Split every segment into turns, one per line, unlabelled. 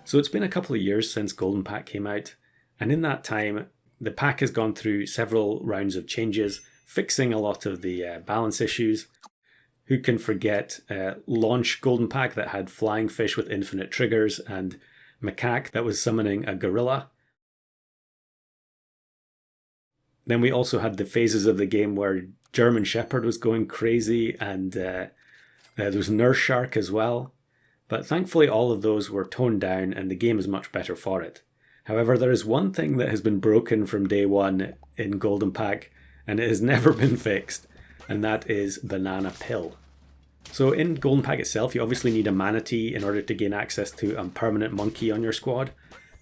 So it's been a couple of years since Golden Pack came out, and in that time, the pack has gone through several rounds of changes, fixing a lot of the balance issues. Who can forget launch Golden Pack that had flying fish with infinite triggers and macaque that was summoning a gorilla? Then we also had the phases of the game where German Shepherd was going crazy, and there was Nurse Shark as well. But thankfully all of those were toned down and the game is much better for it. However, there is one thing that has been broken from day one in Golden Pack, and it has never been fixed, and that is Banana Pill. So in Golden Pack itself, you obviously need a manatee in order to gain access to a permanent monkey on your squad.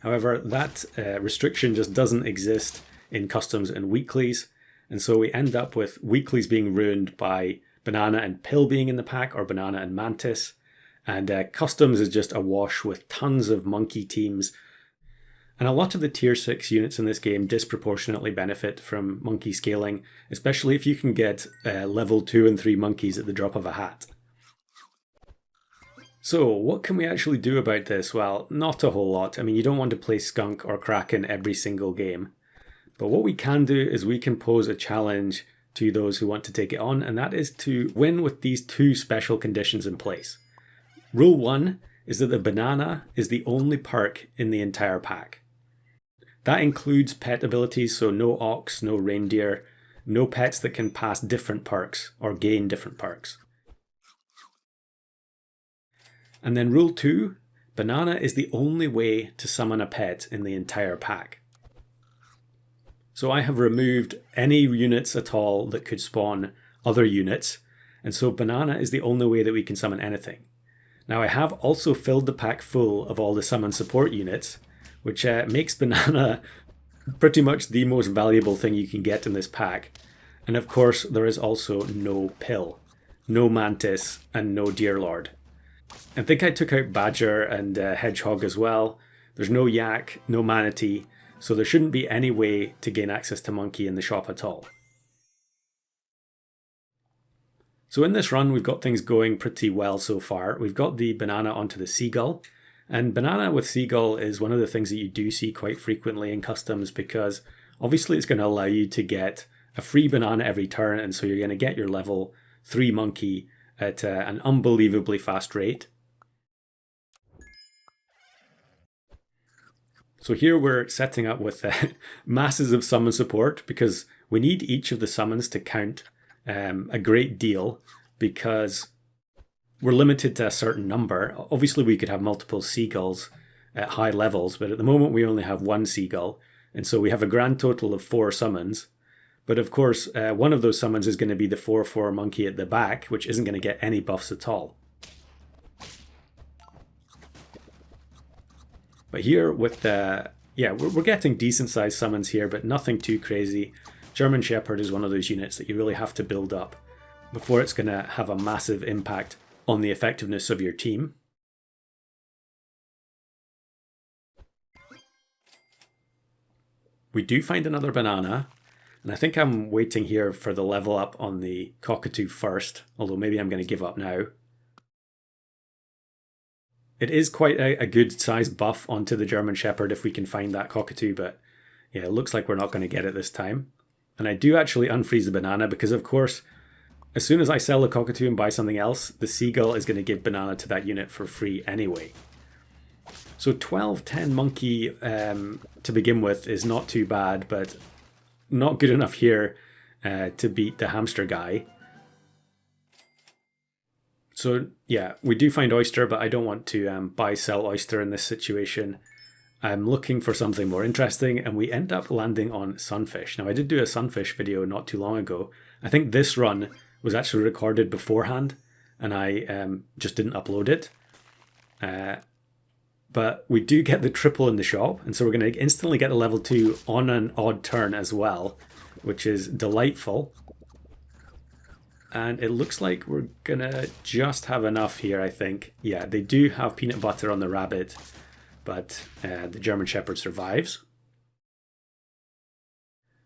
However, that restriction just doesn't exist in customs and weeklies, and so we end up with weeklies being ruined by Banana and Pill being in the pack, or Banana and Mantis, and customs is just awash with tons of monkey teams. And a lot of the tier 6 units in this game disproportionately benefit from monkey scaling, especially if you can get level 2 and 3 monkeys at the drop of a hat. So what can we actually do about this? Well, not a whole lot. I mean, you don't want to play Skunk or Kraken every single game. But what we can do is we can pose a challenge to those who want to take it on, and that is to win with these two special conditions in place. Rule 1 is that the banana is the only perk in the entire pack. That includes pet abilities, so no ox, no reindeer, no pets that can pass different perks or gain different perks. And then rule 2, banana is the only way to summon a pet in the entire pack. So I have removed any units at all that could spawn other units, and so banana is the only way that we can summon anything. Now I have also filled the pack full of all the summon support units, which makes banana pretty much the most valuable thing you can get in this pack. And of course there is also no Pill, no Mantis, and no Deerlord. I think I took out Badger and Hedgehog as well. There's no Yak, no Manatee, so there shouldn't be any way to gain access to Monkey in the shop at all. So in this run we've got things going pretty well so far. We've got the banana onto the Seagull, and banana with Seagull is one of the things that you do see quite frequently in customs, because obviously it's going to allow you to get a free banana every turn, and so you're going to get your level 3 Monkey at an unbelievably fast rate. So here we're setting up with masses of summon support, because we need each of the summons to count a great deal, because we're limited to a certain number. Obviously we could have multiple seagulls at high levels, but at the moment we only have one seagull, and so we have a grand total of 4 summons. But of course one of those summons is going to be the 4/4 monkey at the back, which isn't going to get any buffs at all. But here with we're getting decent sized summons here, but nothing too crazy. German Shepherd is one of those units that you really have to build up before it's going to have a massive impact on the effectiveness of your team. We do find another banana, and I think I'm waiting here for the level up on the cockatoo first, although maybe I'm going to give up now. It is quite a good size buff onto the German Shepherd if we can find that cockatoo, but yeah, it looks like we're not going to get it this time. And I do actually unfreeze the banana because, of course, as soon as I sell the cockatoo and buy something else, the seagull is going to give banana to that unit for free anyway. So 12-10 monkey to begin with is not too bad, but not good enough here to beat the hamster guy. So yeah, we do find oyster, but I don't want to buy-sell oyster in this situation. I'm looking for something more interesting, and we end up landing on sunfish. Now I did do a sunfish video not too long ago. I think this run was actually recorded beforehand, and I just didn't upload it. But we do get the triple in the shop, and so we're going to instantly get a level 2 on an odd turn as well, which is delightful. And it looks like we're gonna just have enough here, I think. Yeah, they do have peanut butter on the rabbit, but the German Shepherd survives.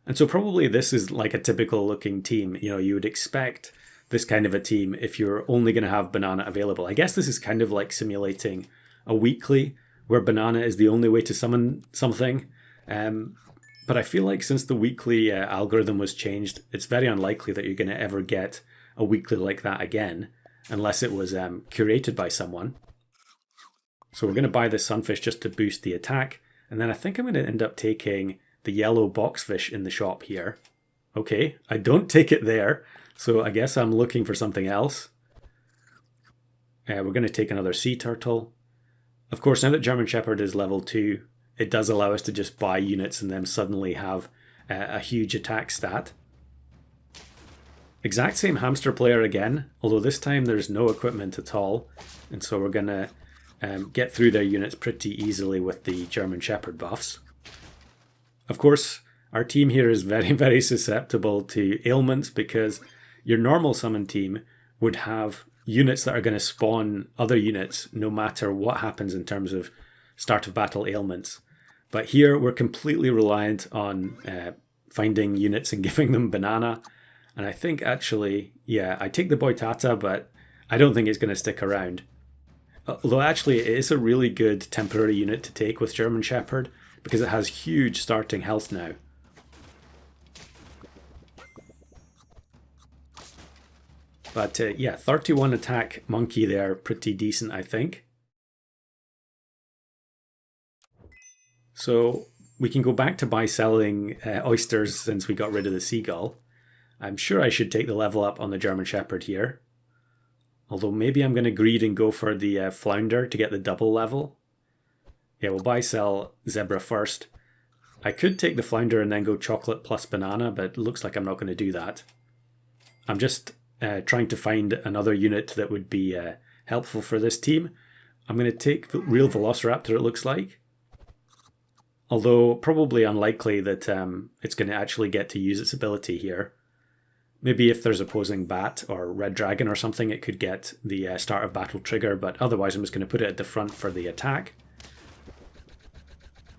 And so probably this is like a typical looking team. You know, you would expect this kind of a team if you're only going to have banana available. I guess this is kind of like simulating a weekly where banana is the only way to summon something. But I feel like since the weekly algorithm was changed, it's very unlikely that you're going to ever get a weekly like that again, unless it was curated by someone. So we're going to buy this sunfish just to boost the attack. And then I think I'm going to end up taking the yellow boxfish in the shop here. Okay, I don't take it there, so I guess I'm looking for something else. We're going to take another sea turtle. Of course, now that German Shepherd is level 2, it does allow us to just buy units and then suddenly have a huge attack stat. Exact same hamster player again, although this time there's no equipment at all. And so we're going to get through their units pretty easily with the German Shepherd buffs. Of course, our team here is very, very susceptible to ailments because your normal summon team would have units that are going to spawn other units no matter what happens in terms of start of battle ailments. But here we're completely reliant on finding units and giving them banana. And I think actually, yeah, I take the Boitata, but I don't think it's going to stick around. Although actually it is a really good temporary unit to take with German Shepherd because it has huge starting health now. But yeah, 31 attack monkey there, pretty decent I think. So we can go back to buy selling oysters since we got rid of the seagull. I'm sure I should take the level up on the German Shepherd here. Although maybe I'm going to greed and go for the flounder to get the double level. Yeah, we'll buy sell zebra first. I could take the flounder and then go chocolate plus banana, but it looks like I'm not going to do that. I'm just trying to find another unit that would be helpful for this team. I'm going to take the real Velociraptor, it looks like. Although probably unlikely that it's going to actually get to use its ability here. Maybe if there's opposing bat or red dragon or something, it could get the start of battle trigger, but otherwise I'm just going to put it at the front for the attack.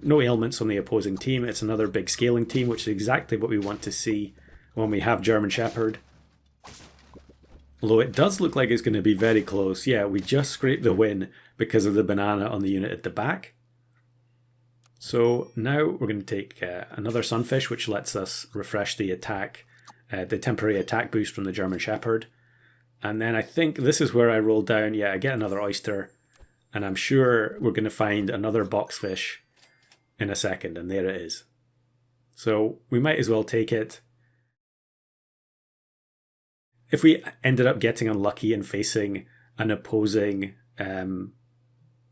No ailments on the opposing team. It's another big scaling team, which is exactly what we want to see when we have German Shepherd. Although it does look like it's going to be very close. Yeah, we just scraped the win because of the banana on the unit at the back. So now we're going to take another sunfish, which lets us refresh the attack, the temporary attack boost from the German Shepherd. And then I think this is where I roll down. Yeah, I get another oyster. And I'm sure we're going to find another boxfish in a second. And there it is. So we might as well take it. If we ended up getting unlucky and facing an opposing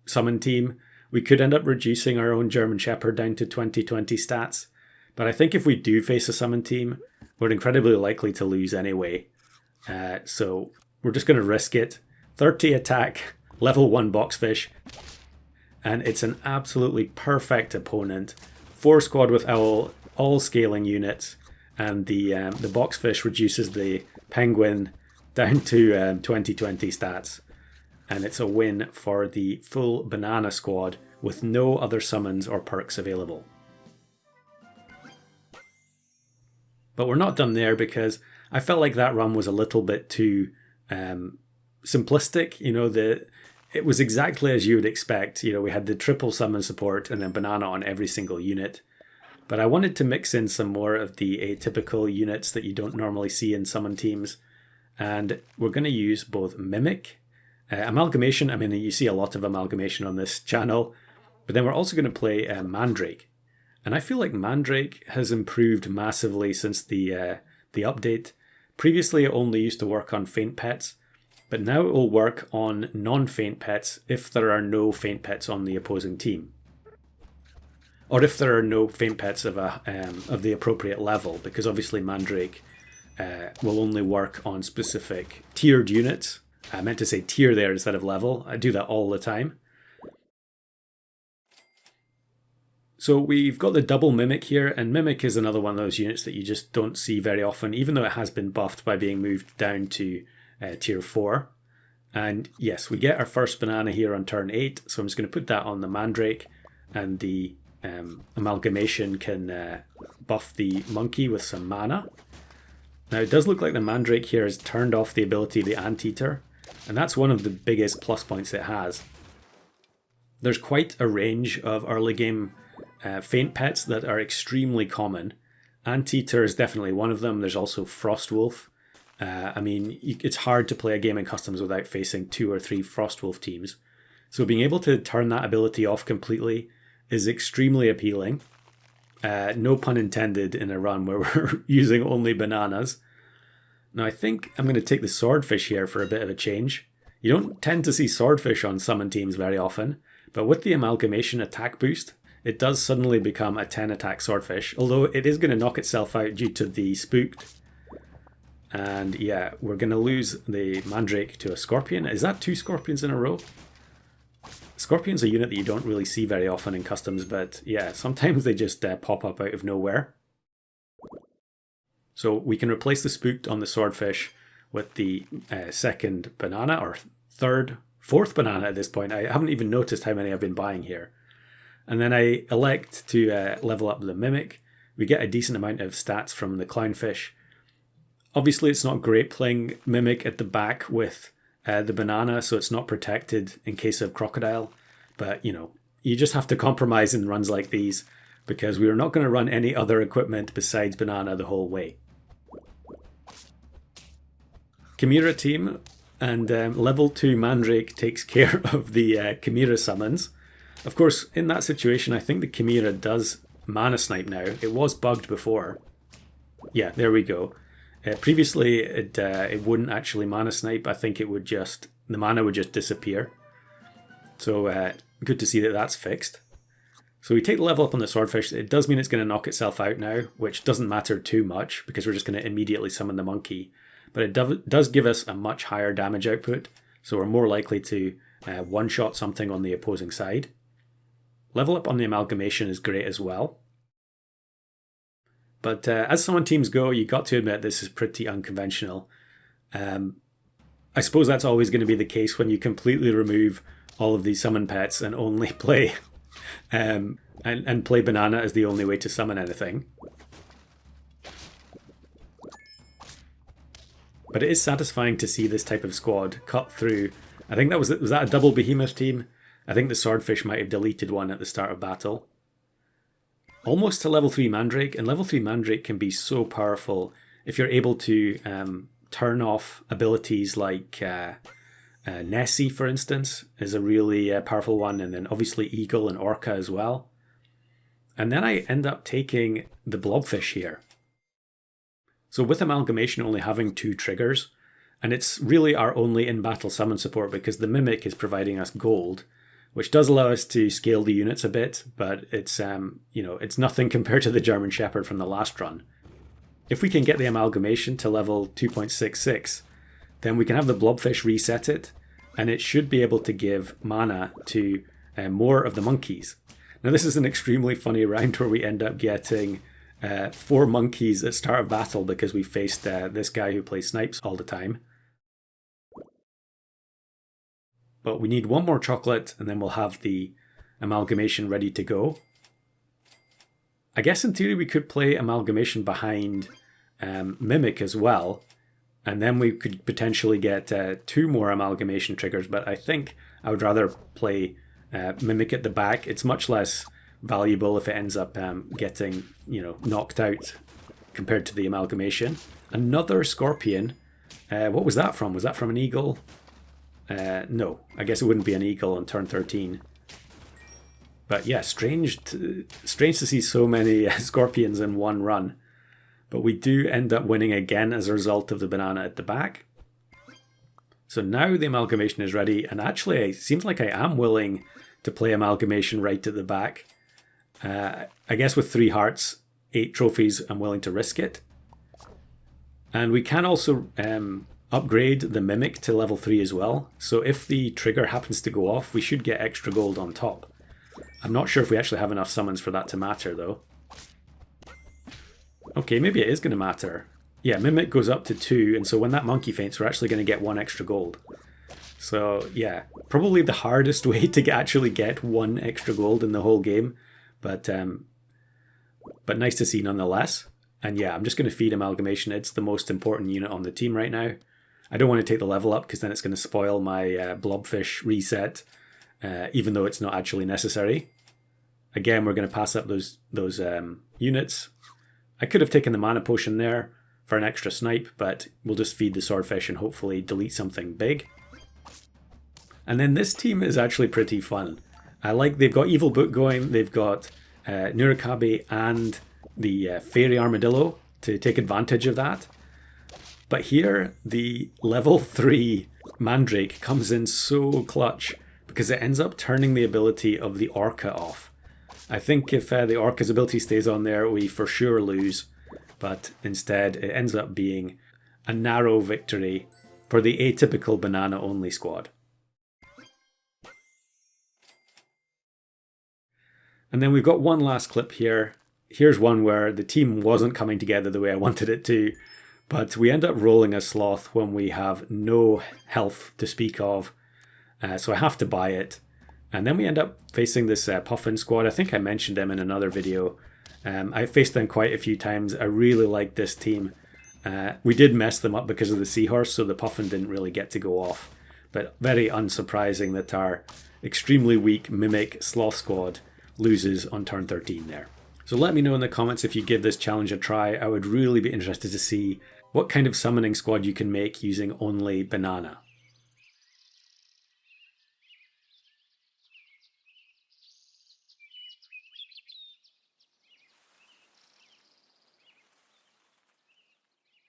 summon team, we could end up reducing our own German Shepherd down to 2020 stats. But I think if we do face a summon team, we're incredibly likely to lose anyway. So we're just going to risk it. 30 attack, level 1 boxfish. And it's an absolutely perfect opponent. 4 squad with owl, all scaling units. And the boxfish reduces the penguin down to 2020 stats. And it's a win for the full banana squad with no other summons or perks available. But we're not done there because I felt like that run was a little bit too simplistic. You know, it was exactly as you would expect. You know, we had the triple summon support and then banana on every single unit. But I wanted to mix in some more of the atypical units that you don't normally see in summon teams. And we're going to use both Mimic, Amalgamation. I mean, you see a lot of Amalgamation on this channel. But then we're also going to play Mandrake. And I feel like Mandrake has improved massively since the update. Previously, it only used to work on faint pets. But now it will work on non-faint pets if there are no faint pets on the opposing team. Or if there are no faint pets of the appropriate level, because obviously Mandrake will only work on specific tiered units. I meant to say tier there instead of level. I do that all the time. So we've got the double Mimic here, and Mimic is another one of those units that you just don't see very often, even though it has been buffed by being moved down to tier 4. And yes, we get our first banana here on turn 8, so I'm just going to put that on the Mandrake, and the Amalgamation can buff the monkey with some mana. Now it does look like the Mandrake here has turned off the ability of the Anteater, and that's one of the biggest plus points it has. There's quite a range of early game feint pets that are extremely common. Anteater is definitely one of them. There's also Frostwolf. I mean, it's hard to play a game in customs without facing 2 or 3 Frostwolf teams. So being able to turn that ability off completely is extremely appealing. No pun intended in a run where we're using only bananas. Now I think I'm going to take the Swordfish here for a bit of a change. You don't tend to see Swordfish on summon teams very often, but with the Amalgamation attack boost, it does suddenly become a 10 attack Swordfish, although it is going to knock itself out due to the Spooked. And yeah, we're going to lose the Mandrake to a Scorpion. Is that 2 Scorpions in a row? Scorpion's a unit that you don't really see very often in customs, but yeah, sometimes they just pop up out of nowhere. So we can replace the Spooked on the Swordfish with the second banana, or fourth banana at this point. I haven't even noticed how many I've been buying here. And then I elect to level up the Mimic. We get a decent amount of stats from the Clownfish. Obviously, it's not great playing Mimic at the back with the banana, so it's not protected in case of Crocodile. But, you know, you just have to compromise in runs like these, because we are not going to run any other equipment besides banana the whole way. Chimera team, and level 2 Mandrake takes care of the Chimera summons. Of course, in that situation, I think the Chimera does mana snipe now. It was bugged before. Yeah, there we go. Previously, it wouldn't actually mana snipe. I think it would just, the mana would just disappear. So good to see that that's fixed. So we take the level up on the Swordfish. It does mean it's going to knock itself out now, which doesn't matter too much because we're just going to immediately summon the Monkey. But it does give us a much higher damage output, so we're more likely to one-shot something on the opposing side. Level up on the Amalgamation is great as well. But as summon teams go, you got to admit this is pretty unconventional. I suppose that's always going to be the case when you completely remove all of these summon pets and only play and play banana as the only way to summon anything. But it is satisfying to see this type of squad cut through. I think was that a double behemoth team? I think the Swordfish might have deleted one at the start of battle. Almost to level 3 Mandrake, and level 3 Mandrake can be so powerful if you're able to turn off abilities like Nessie, for instance, is a really powerful one, and then obviously Eagle and Orca as well. And then I end up taking the Blobfish here. So with Amalgamation only having 2 triggers, and it's really our only in-battle summon support because the Mimic is providing us gold, which does allow us to scale the units a bit, but it's it's nothing compared to the German Shepherd from the last run. If we can get the Amalgamation to level 2.66, then we can have the Blobfish reset it, and it should be able to give mana to more of the monkeys. Now this is an extremely funny round where we end up getting 4 monkeys at start of battle because we faced this guy who plays snipes all the time. But we need 1 more chocolate and then we'll have the Amalgamation ready to go. I guess in theory we could play Amalgamation behind Mimic as well, and then we could potentially get 2 more Amalgamation triggers, but I think I would rather play Mimic at the back. It's much less valuable if it ends up getting knocked out compared to the Amalgamation. Another Scorpion. What was that from? Was that from an Eagle? No, I guess it wouldn't be an Eagle on turn 13. But yeah, strange to see so many Scorpions in one run. But we do end up winning again as a result of the banana at the back. So now the Amalgamation is ready, and actually it seems like I am willing to play Amalgamation right at the back. I guess with 3 hearts, 8 trophies, I'm willing to risk it. And we can also upgrade the Mimic to level 3 as well. So if the trigger happens to go off, we should get extra gold on top. I'm not sure if we actually have enough summons for that to matter though. Okay, maybe it is going to matter. Yeah, Mimic goes up to 2, and so when that monkey faints, we're actually going to get 1 extra gold. So yeah, probably the hardest way to actually get 1 extra gold in the whole game. But nice to see nonetheless. And yeah, I'm just going to feed Amalgamation. It's the most important unit on the team right now. I don't want to take the level up because then it's going to spoil my Blobfish reset. even though it's not actually necessary. Again, we're going to pass up those units. I could have taken the mana potion there for an extra snipe, but we'll just feed the swordfish and hopefully delete something big. And then this team is actually pretty fun. They've got Evil Book going, they've got Nurikabe and the Fairy Armadillo to take advantage of that. But here, the level 3 Mandrake comes in so clutch because it ends up turning the ability of the Orca off. I think if the Orca's ability stays on there, we for sure lose. But instead, it ends up being a narrow victory for the atypical banana-only squad. And then we've got one last clip here. Here's one where the team wasn't coming together the way I wanted it to, but we end up rolling a sloth when we have no health to speak of. So I have to buy it. And then we end up facing this Puffin squad. I think I mentioned them in another video. I faced them quite a few times. I really like this team. We did mess them up because of the seahorse, so the Puffin didn't really get to go off. But very unsurprising that our extremely weak Mimic Sloth squad loses on turn 13 there. So let me know in the comments if you give this challenge a try. I would really be interested to see what kind of summoning squad you can make using only banana.